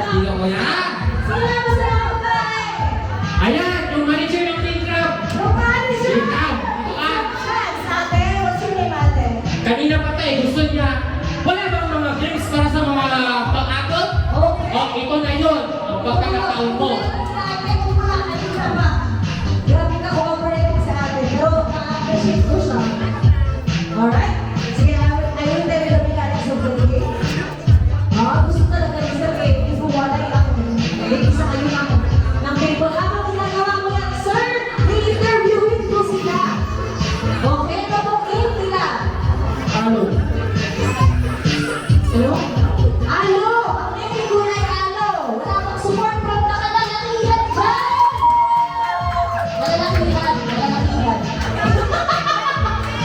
Tingnan mo yan. Sila mo sa mga babae. Ayan, yung manager ng King Crab. Bumali siya. King Crab. Ito ka. Chance, ate. What's your name, ate? Kanina pa tayo, gusto niya. Wala bang mga drinks para sa mga pang-akot? Okay. O, ito na yun. Ang pagkakataon mo. Grabe ka cooperating sa atin, pero na-appreciate ko siya. Alright? Sige, I will tell you the mechanics of the game. Gusto talaga yung sa game, if wala yung ako, isa kayo ng table. Habang ginagawa mo yan, sir, i-interviewin ko sila. Okay, ano pong game nila? Ano? Ano? Ano? Ang name ko ay ano? Wala kang support from the kalalakihan dyan! Kalalakihan, kalalakihan.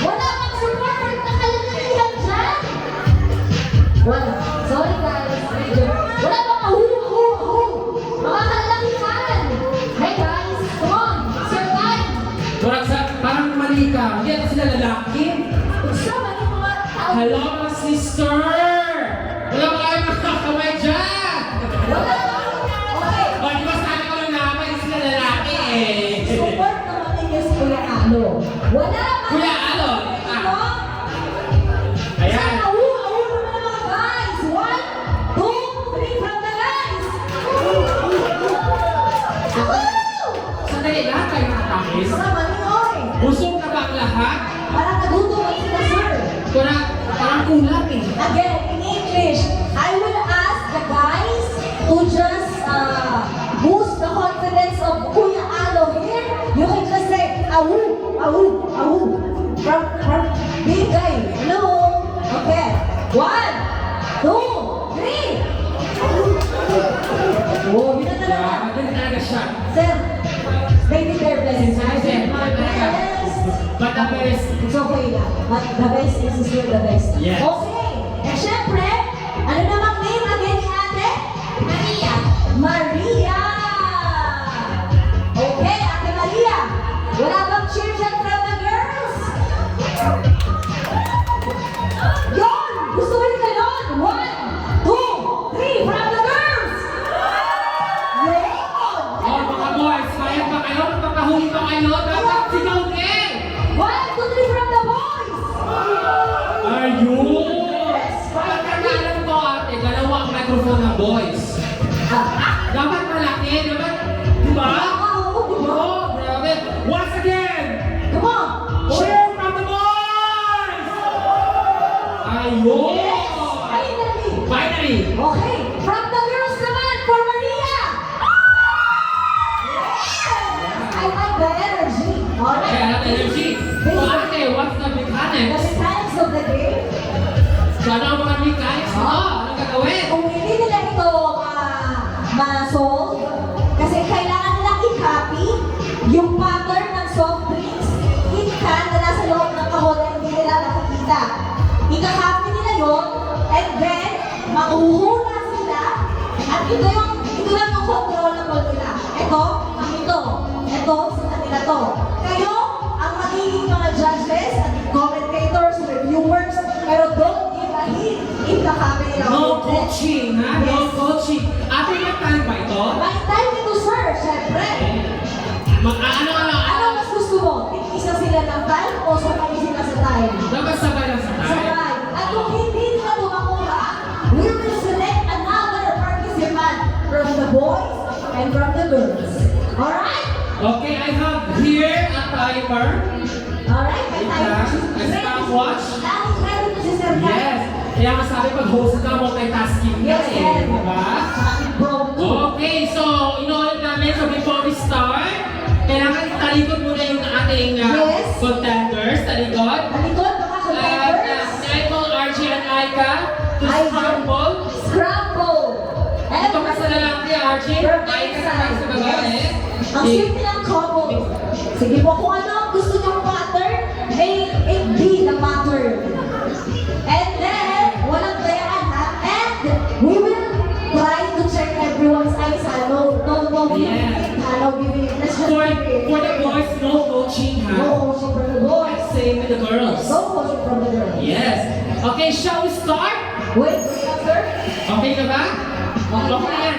Wala kang support from the kalalakihan dyan! Wala. Sorry guys. Wala bang ahu. Mga kalalakihan. Hey guys, come on. Survive. Parang mali ka. Hindi ito sila lalaki. Gusto ba yung mga tao? Hello, mga sister! Wala ba kayo makakamay dyan? Wala. Okay. O, di ba sabi ko lang naman, hindi sila lalaki eh. Support naman ninyo si Kuya Ano. Wala ba? Kuya Ano? Ano? Ayan. Sana ahu naman mga guys. 1, 2, 3 from the guys. Ahu! Sandali, lahat kayo nakatangis. Sa Manioy. Busog na ba ang lahat? Parang nagutuman sila, sir. Parang kulang eh. Again, in English, I will ask the guys to just boost the confidence of Kuya Ano here. You can just say, ahu, ahu, ahu. From big guy. Hello. Okay. 1, 2, 3. Oh, yun na talaga. Ganun talaga siya. Sir, baby bear blessings. I Sir, said my talaga. best. But the best. It's okay lang. But the best is still the best. Yes. Okay. Eh, syempre, ano namang name again ni ate? Maria. Maria. Okay, ate Maria. Wala bang cheer dyan from the girls? Yon! Gusto ko yung ganon. 1, 2, 3 from the girls. Yun! Oh, mga boys, kaya pa kayo? Magpapahuli pa kayo? Dapat sigaw din! 1, 2, 3 from the boys. Ayun! Pagkakalam ko ate, dalawa ang microphone ng boys. Dapat malaki, dapat, di ba? Oo, di ba? Oo, grabe. Once again, Come on! cheer from the boys! Ayun! Yes! Finally! Finally! Okay, from the girls naman, for Maria! Yes! I like the energy. Alright. Okay, another energy. So ate, what's the The mechanics? mechanics of the game. So ano ang mga mechanics mo? Anong gagawin? Kung hindi nila ito ma-solve, kasi kailangan nilang i-copy yung pattern ng soft drinks in can na nasa loob ng kahon na hindi nila nakikita. Ika-copy nila yun, and then, mauhula sila, at ito lang yung controllable nila. Ito, sa kanila to. Kayo, ang magiging mga judges, at commentators, reviewers, pero don't give a hint if nakapin nila. No coaching, ha? No Yes. coaching. Ate, may time ba ito? May time ito, sir, syempre. Ano mas gusto mo? Isa sila ng time o sabay sila sa time? Dapat sabay lang sa tayo. Sabay. At kung hindi nila ito makuha, we will select another participant from the boys and from the girls. Alright? Okay, I have here a timer. Alright, may time. A stopwatch. Laging ready to si Sir Mike. Yes. Kaya masabi pag host ka, multitasking ka Yes, eh. yes. Diba? Bro, Okay, so inuulit namin. So before we start, kailangan talikod muna yung ating Yes. contenders. Talikod. Malikot, mga contenders. Michael, Archie, and Aika to Aika. scramble. Scramble. Ito ka sa lalaki, Archie. Perfect Aika sa side. sa babae. Ang sweet nilang couple. Sige po, kung ano ang gusto niyong pattern, may it be the pattern. And then, walang dayaan ha. And we will try to check everyone's eyes ha. No giving it ha. No giving it. Let's just For give it. the boys, no coaching, No ha? coaching from the boys. Same with the girls. No coaching from the girls. Yes. Okay, shall we start? Wait, sir. Okay ka ba? Okay na yan.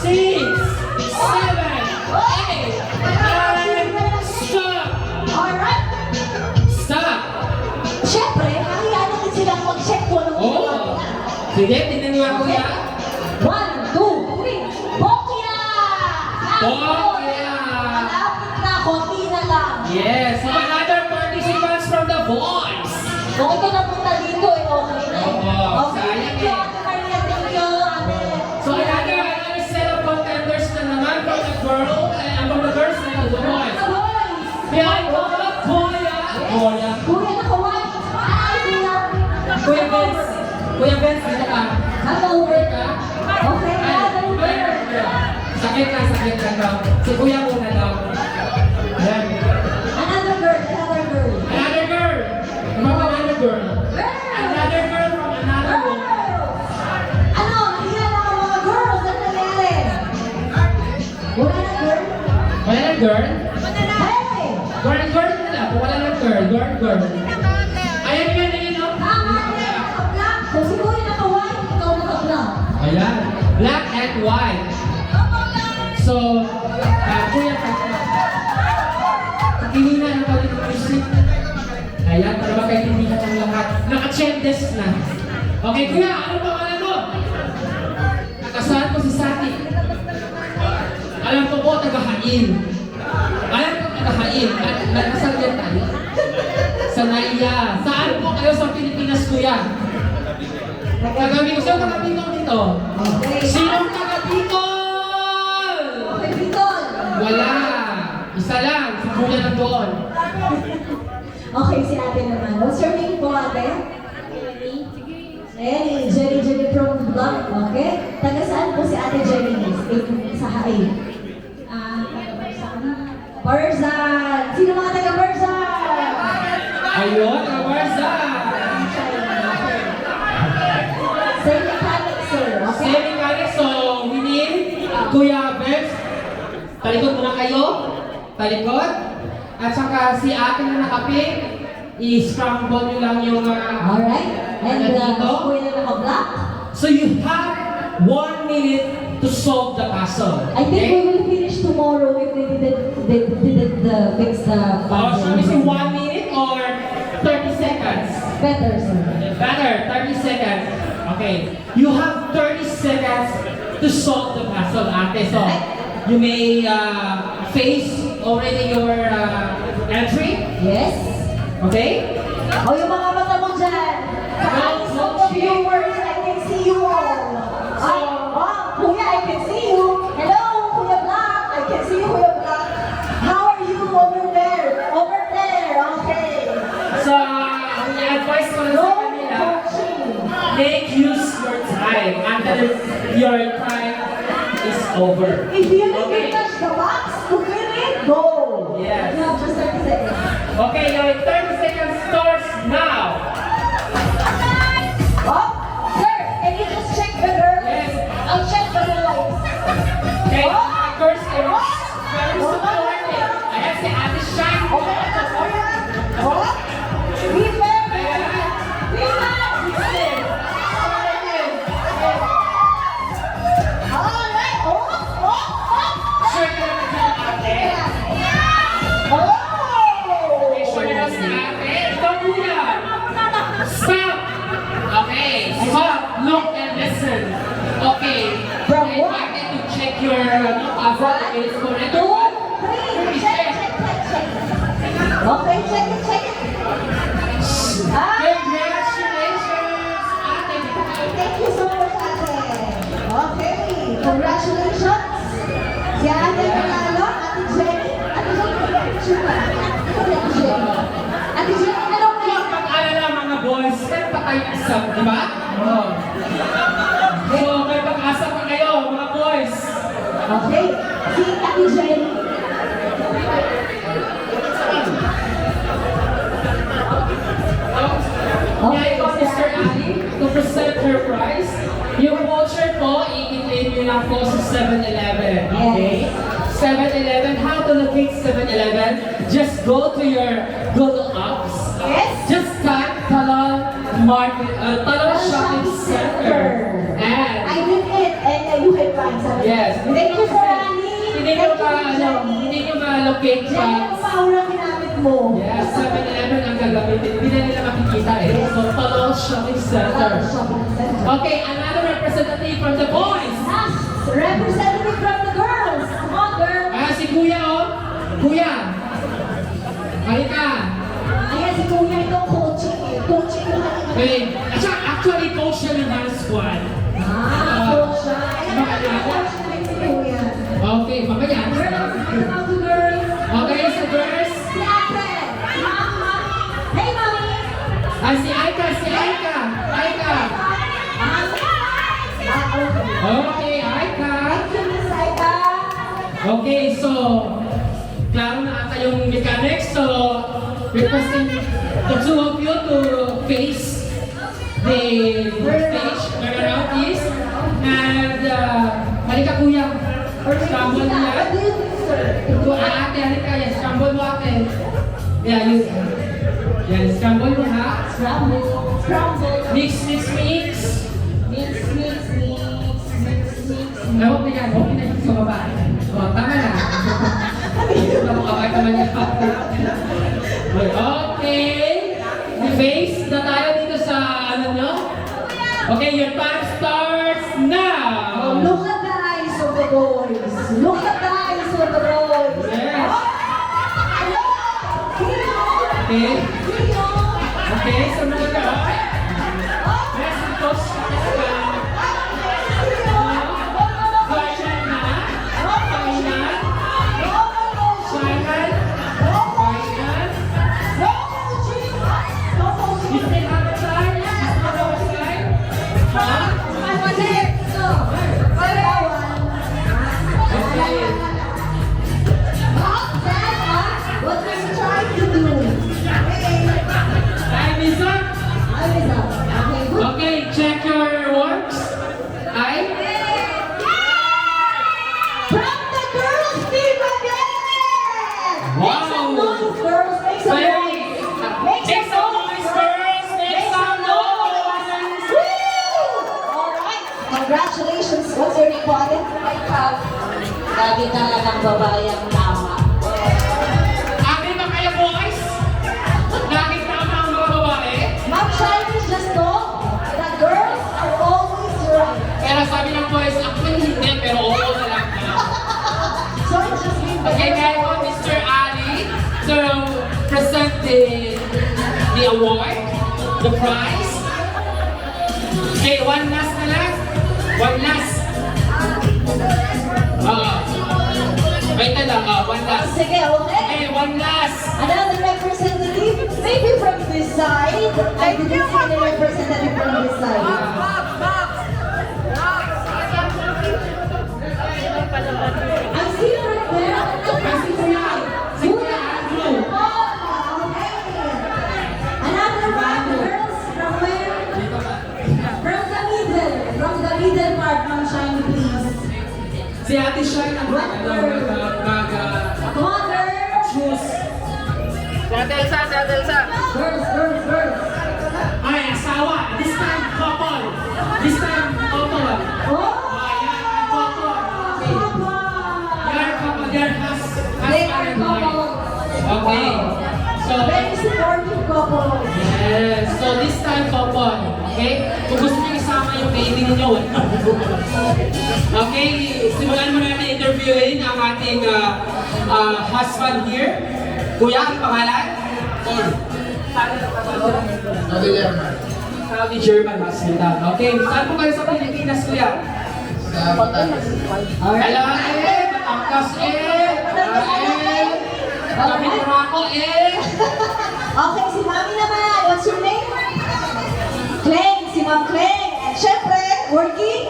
6, 7, 8, 9, stop! Alright. Stop! Siyempre, mahiya natin silang mag-check kung anong Oo. ginawa nila. Sige, tingnan niyo ako yan. 1, 2, 3. Bokya! Bokya! Malapit na, konti na lang. Yes, so another participants from The Voice. Kung ito napunta dito, okay na. Oo, Okay, sayang thank you, eh. Ate Maria, thank you, Ate. So another set of contenders na naman from the girl, from the girls na The Voice. The Voice! Behind ko, Kuya. Kuya. Kuya na kawan. Ay, kuya. Kuya Vince. Kuya Vince, dito ka. Hangover. ka. Okay, Ay, hangover. sakit lang daw. Si Kuya muna daw. Ayan. Another girl, another girl. Another girl. From another girl. Another girl from another room. Ano, nahiya na ang mga girls. Ano nangyari? Wala na girl? Wala na girl? Hey! Girl na lang. Wala na girl. Ayan, oh. Tama na, naka-black. Kung si Kuya naka-white, ikaw naka-black. Ayan. Black and white. So, Kuya, hindi na ang balik ng music. Ayan, para magkaintindihan ng lahat. Naka-chendes na. Okay, Kuya, ano pangalan mo? Nakasahan ko si Sati. Alam ko po, taga-Hain. At nakasal yan tayo. Sa Naiya. Saan po kayo sa Pilipinas, Kuya? Taga-Bicol. Sino taga-Bicol dito? Okay. Sinong taga-Bicol? Okay, Bicol. Wala. Isa lang. Si Kuya nandoon. Okay, si ate naman. What's your name po, ate? Jenny from Vlog, okay? Taga saan po si ate Jenny? Sa Hain. Barzan! Sino mga taga Barzan? Ayun, taga-Barza. Same mechanic, sir, okay? Same kare, so we need Kuya Bex. Talikod muna kayo. Talikod. At saka si ate na nakaping, i-scramble nyo lang yung Alright. And dito. kuya na naka-black. So you have 1 minute to solve the puzzle. I think we will finish tomorrow if they didn't fix the Should we say 1 minute or 30 seconds? Better, sir. Better, 30 seconds. Okay. You have 30 seconds to solve the puzzle, ate. So, you may face already your entry. Yes. Okay? O yung mga mata mo dyan. Sa eyes of the viewers, I can see you all. Kuya, I can see you. Hello, Kuya Black. I can see you, Kuya Black. How are you over there? Over there, okay. So, i-advise ko na sa No kanila, coaching. make use your time until your time is over. If you need to touch the box to fill it, go. Yes. You have just 30 seconds. Okay, your 30 seconds starts now. Oh, sir, can you just check the girls? Yes. I'll check the boys. Okay, Oh! first is very supportive. Ayan si Ate Shine. Okay, oh, be fair. Be fair. Alright, oh. kuya. Stop. Okay, stop, look and listen. Okay, From I what? wanted to check your password is correct. 2, 3. Check. Okay, check it. Ah, Congratulations, ate. thank you so much, ate. Okay, congratulations. Si ate Manalo, ate Jenny. Ate Jenny, ano Huwag mag-alala mga boys, meron pa tayong isang, di ba? Oo. So, may pag-asa pa kayo, mga boys. Okay, si ate Jenny. Ngayon po, Mr. Ali, to present her prize. Yung voucher po, i-claim nyo lang po sa 7-Eleven. Okay? 7-Eleven, how to locate 7-Eleven? Just go to your Google Apps. Yes. Just type Talon Shopping Center. And I did it, and you can find something. yes, Thank you, Sir Ali. Hindi nyo hindi nyo ma-locate pa. Jenny, ano pa ang ginamit mo? Yes, 7-Eleven ang gagamitin. Hindi na nila makikita eh. So, Talon Shopping Center. Shopping center. Okay, another representative from the boys. Last representative from the girls. Come on, girl. Si Kuya oh. Kuya. Halika. Ayan, si Kuya itong coaching eh. Coaching ko kanina. Okay. Actually, coach siya ng dance squad. Coach siya. Ayan, coach na rin si Kuya. Okay, mamaya. Girls, ano about the girls? Okay, so girls. Si ate. Si mama. Hey, mommy. Si Aika. Aika. Okay, Aika. Thank you, Miss Aika. Okay, so, klaro na ata yung mechanics. So, requesting the two of you to face the stage around this. And, halika kuya. Scramble mo What yan. do you think, sir? Ate, halika yan. Scramble mo ate. Yeah, you. Yan, scramble mo ha. Scramble. Mix. Mix. Okay na yan. Okay na yung sa baba. O, tama na. Okay naman yan. Okay. Face na tayo dito sa ano nyo. Okay, your time starts now. Oh, look at the eyes of the boys. Look at the eyes of the boys. Yes. Hello. Okay. Sino? Okay, so mga ka. Yes, coach. Final na. Final. Final. Final. You still have a time? You still have a time? Huh? Okay. What are you trying to do? Time is up. Okay, good. Okay, check your works. From the girls team again! Make some Wow. noise, girls. Make some Very. noise. Make some noise, girls. Make some noise. Woo! Alright. Congratulations. What's your name, Pauline? Lagi talagang babae ang tama. Amin ba kayo, boys? Laging tama ang mga babae? Ma'am Chinese just told that girls are always right. Pero sabi ng boys, actually hindi, pero oo na lang. So it's just me. Okay, meron po Mr. Ali to present the award, the prize. Okay, one last na lang. One last. Wait na lang, one last. Sige, okay. Okay, one last. Another representative, maybe from this side. I didn't see any representative from this side. I see you right there. I see Kuya. Si Kuya Andrew. Oh, okay. Another one, girls, from where? From the middle part, Ma'am Shiny, please. Si Ate Shine ang Come on, girls. choose. Girls. Ay, asawa. This time, couple. This time, couple. Oh! Ayan, couple. Okay. Papa! Your couple, your They are husband and wife. couples. Okay. So, Very supportive couples. Okay, simulan mo natin interviewin ang ating husband here. Kuya, ang pangalan? Saudi German Hospital. Okay, saan po kayo sa Pilipinas, kuya? Hello, Batangas, Kapituraco, Okay, si Mami naman. What's your name? Kleng, si Ma'am Kleng. And syempre, working?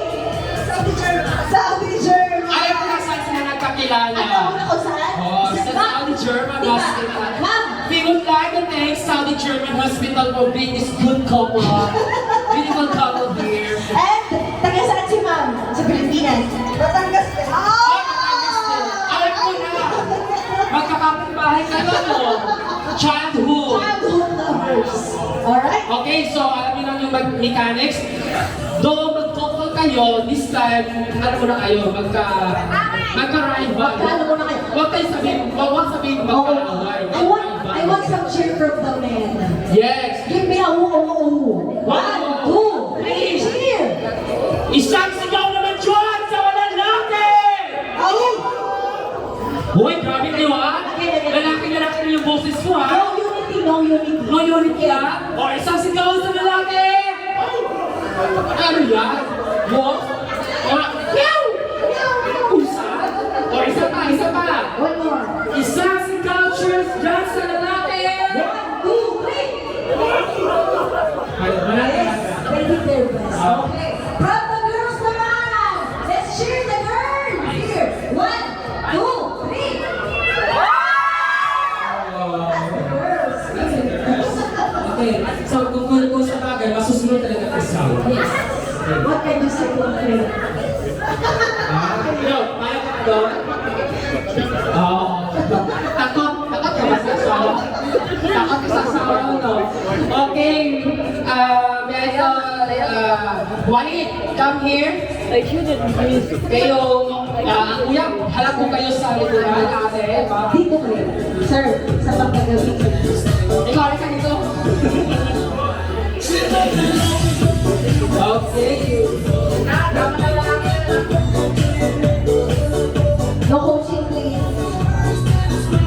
Saudi German. Alam mo na saan sila nagkakilala? Alam mo na kung saan? Oh, sa Saudi German Diba? Hospital. Ma'am, We would like to thank Saudi German Hospital for being this good couple. Beautiful couple here. and taga saan si Ma'am? Sa Pilipinas. Batangas. Oh, alam ko na! Magkakapit-bahay kayo, no? Childhood. Childhood lovers. Alright? Okay, so alam niyo lang yung mechanics. Though mag-couple kayo, this time, ano mo na kayo, magka-rival. Magkano mo na kayo? Huwag tayo sabihin, huwag sabihin magka-away. I want some cheer from the men. Yes! Give me a woo. 1, 2, 3, cheer! Isang sigaw naman dyan sa walang laki! Ayun! Hoy, grabe kayo ha! Lalaki na yung boses ko ha! No unity, no unity. No unity ha! O, isang sigaw sa lalaki! Ano yan? What? O, meow! Isa? O, isa pa! One more. Isang sigaw cheers dyan sa lalaki! 1, 2, 3. Yes, they did their best. Okay. From the girls naman, let's cheer the girls. Here. 1, 2, 3. That's the girls. Okay, so kung sa bagay, masusunod talaga ang isaw. Yes. What can you say to me? Yo, payag ka na doon? Oo. Takot ka ba sa asawa? Takot ka sa asawa mo, no? Okay, may Wahid, come here. Kayo, kuya, halap po kayo sa likuran, ate, ba? Dito kayo. Sir, sa pagkagabi. Ikaw, ka dito. Okay. No coaching, please.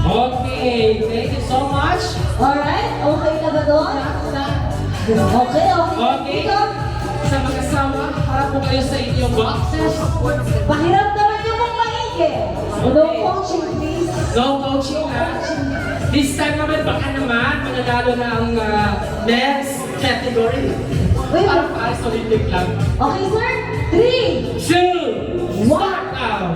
Okay, thank you so much. Alright? Okay na ba doon? Okay. Okay. Ikaw, Sa mag-asawa, harap po kayo sa inyong boxes. pahiram naman yung mong maigi. No coaching, please. No coaching ha. This time naman, baka naman, mananalo na ang next category. Wait. Parang Paris Olympic lang. Okay, sir? 3, 2, 1 now.